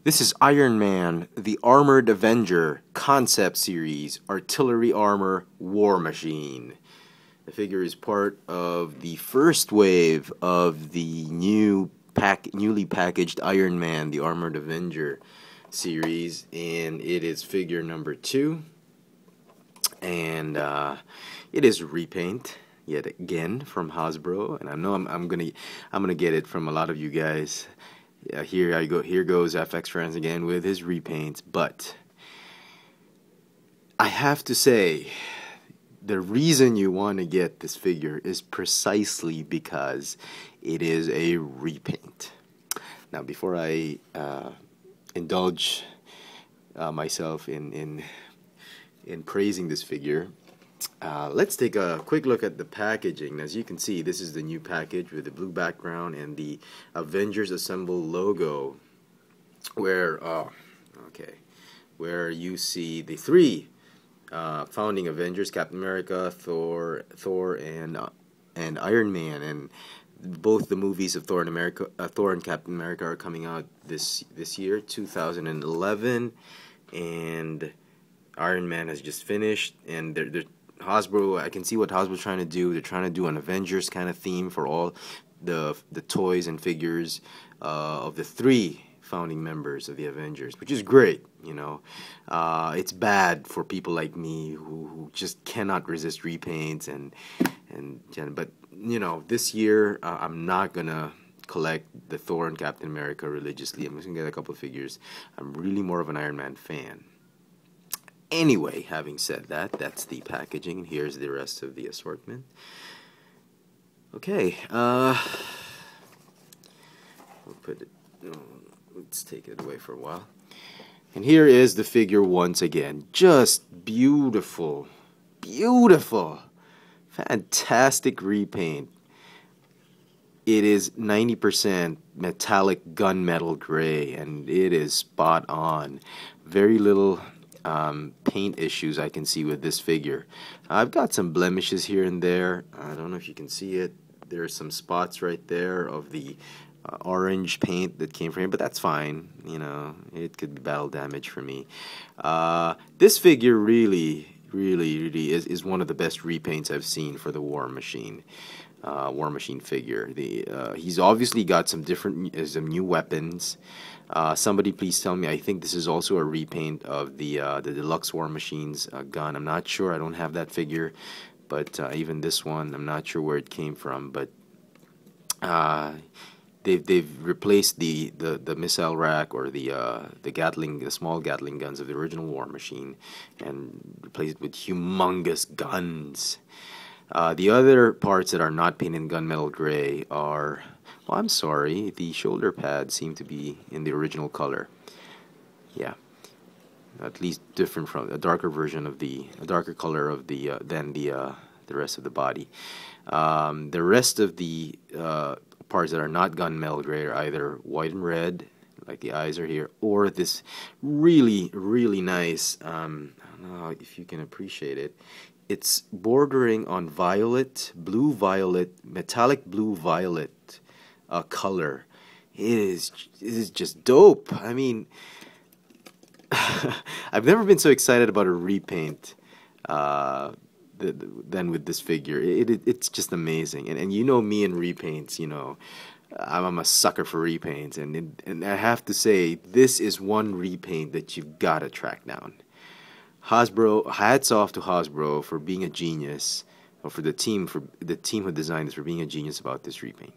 This is Iron Man, the Armored Avenger concept series, artillery armor war machine. The figure is part of the first wave of the newly packaged Iron Man, the Armored Avenger series, and it is figure number 2. And it is repaint yet again from Hasbro, and I know I'm gonna get it from a lot of you guys. Yeah, here goes fxfranz again with his repaints, but I have to say the reason you want to get this figure is precisely because it is a repaint. Now, before I indulge myself in praising this figure, let's take a quick look at the packaging. As you can see, this is the new package with the blue background and the Avengers Assemble logo, where you see the three founding Avengers: Captain America, Thor, and Iron Man. And both the movies of Thor and Captain America are coming out this year, 2011, and Iron Man has just finished, and they're Hasbro, I can see what Hasbro's trying to do. They're trying to do an Avengers kind of theme for all the toys and figures of the three founding members of the Avengers, which is great. You know, it's bad for people like me who just cannot resist repaints but you know, this year I'm not gonna collect the Thor and Captain America religiously. I'm just gonna get a couple of figures. I'm really more of an Iron Man fan. Anyway, having said that, that's the packaging, and here's the rest of the assortment. Okay, we'll put it, let's take it away for a while. And here is the figure once again. Just beautiful, beautiful, fantastic repaint. It is 90% metallic gunmetal gray, and it is spot on. Very little paint issues I can see with this figure. I've got some blemishes here and there. I don't know if you can see it. There are some spots right there of the orange paint that came from here, but that's fine. You know, it could be battle damage for me. This figure really is one of the best repaints I've seen for the War Machine. War Machine figure. He's obviously got some new weapons. Somebody please tell me, I think this is also a repaint of the Deluxe War Machine's gun. I'm not sure, I don't have that figure, but even this one, I'm not sure where it came from, but they've replaced the missile rack or the small Gatling guns of the original War Machine and replaced it with humongous guns. The other parts that are not painted in gunmetal gray are, well, I'm sorry, the shoulder pads seem to be in the original color. Yeah, at least different from a darker version of a darker color of than the rest of the body. The rest of the parts that are not gunmetal gray are either white and red, like the eyes are here, or this really nice. I don't know if you can appreciate it. It's bordering on blue-violet, metallic blue-violet color. It is just dope. I mean, I've never been so excited about a repaint than with this figure. It's just amazing. And you know me and repaints. You know, I'm a sucker for repaints, and I have to say, this is one repaint that you've got to track down. Hasbro, hats off to Hasbro for being a genius, or for the team who designed this for being a genius about this repaint.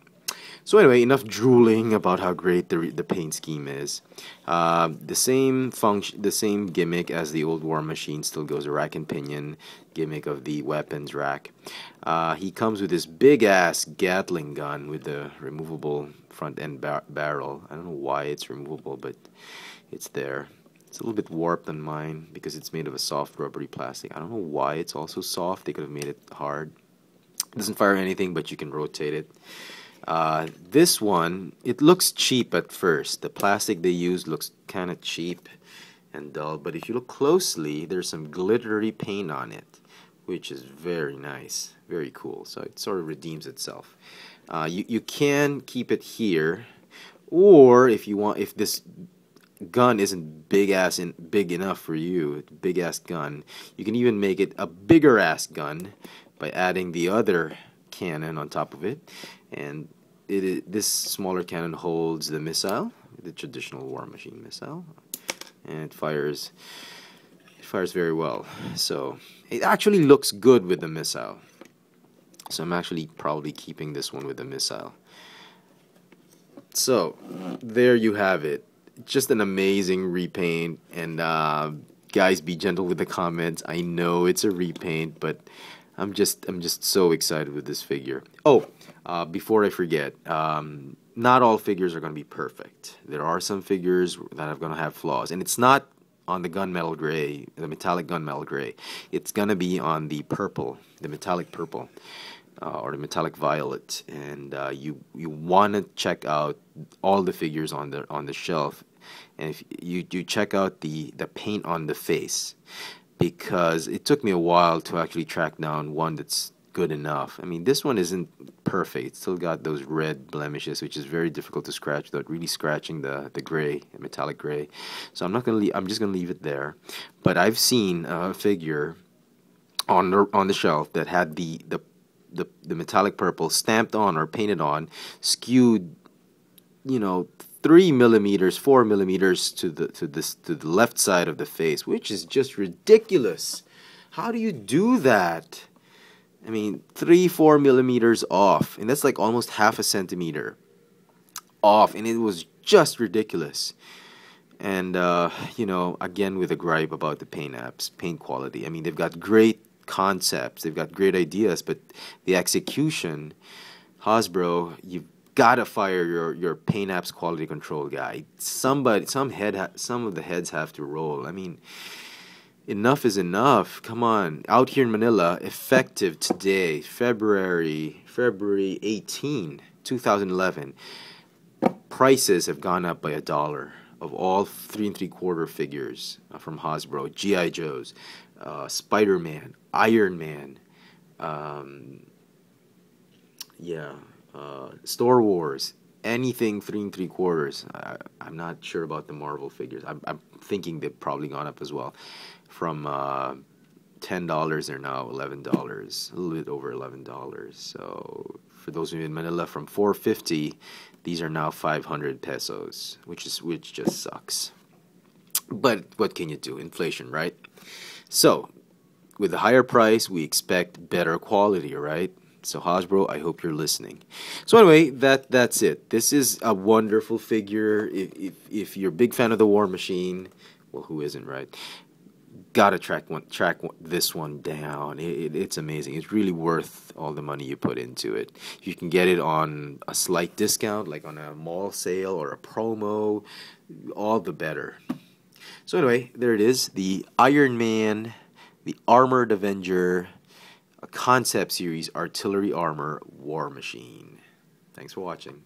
So anyway, enough drooling about how great the paint scheme is. The same gimmick as the old War Machine still goes, a rack and pinion gimmick of the weapons rack. He comes with this big ass Gatling gun with the removable front end barrel. I don't know why it's removable, but it's there. It's a little bit warped on mine because it's made of a soft rubbery plastic. I don't know why it's also soft. They could have made it hard. It doesn't fire anything, but you can rotate it. This one, it looks cheap at first. The plastic they use looks kind of cheap and dull, but if you look closely, there's some glittery paint on it, which is very nice, very cool. So it sort of redeems itself. You can keep it here, or if you want, if this gun isn't big enough for you, big ass gun, you can even make it a bigger ass gun by adding the other cannon on top of it. And this smaller cannon holds the missile, the traditional war machine missile, and it fires very well. So it actually looks good with the missile. So I'm actually probably keeping this one with the missile. So there you have it. Just an amazing repaint. And guys, be gentle with the comments. I know it's a repaint, but I'm just so excited with this figure. Oh, before I forget, not all figures are going to be perfect. There are some figures that are going to have flaws, and it's not on the gunmetal gray, the metallic gunmetal gray. It's going to be on the purple, the metallic purple, or the metallic violet. And you want to check out all the figures on the shelf, and if you check out the paint on the face, because it took me a while to actually track down one that's good enough. I mean, this one isn't perfect. It's still got those red blemishes, which is very difficult to scratch without really scratching the gray, the metallic gray. So I'm just gonna leave it there. But I've seen a figure on the shelf that had the metallic purple stamped on or painted on, skewed, 3 millimeters, 4 millimeters to the left side of the face, which is just ridiculous. How do you do that? I mean, 3-4 millimeters off, and that's like almost half a centimeter off, and it was just ridiculous. And again, with a gripe about the paint apps, paint quality. I mean, they've got great concepts, they've got great ideas, but the execution, Hasbro, you've gotta fire your paint apps quality control guy. Some of the heads have to roll. I mean, enough is enough. Come on. Out here in Manila, effective today, February 18, 2011. Prices have gone up by $1 of all 3 3/4 figures from Hasbro. G.I. Joes, Spider-Man, Iron Man, Star Wars, anything 3 3/4. I'm not sure about the Marvel figures. I'm thinking they've probably gone up as well. From $10, they're now $11, a little bit over $11. So for those of you in Manila, from $450, these are now 500 pesos, which just sucks. But what can you do? Inflation, right? So with the higher price, we expect better quality, right? So Hasbro, I hope you're listening. So anyway, that's it. This is a wonderful figure. If you're a big fan of the War Machine, well, who isn't, right? Gotta track this one down. It's amazing. It's really worth all the money you put into it. If you can get it on a slight discount, like on a mall sale or a promo, all the better. So anyway, there it is. The Iron Man, the Armored Avenger, a concept series artillery armor war machine. Thanks for watching.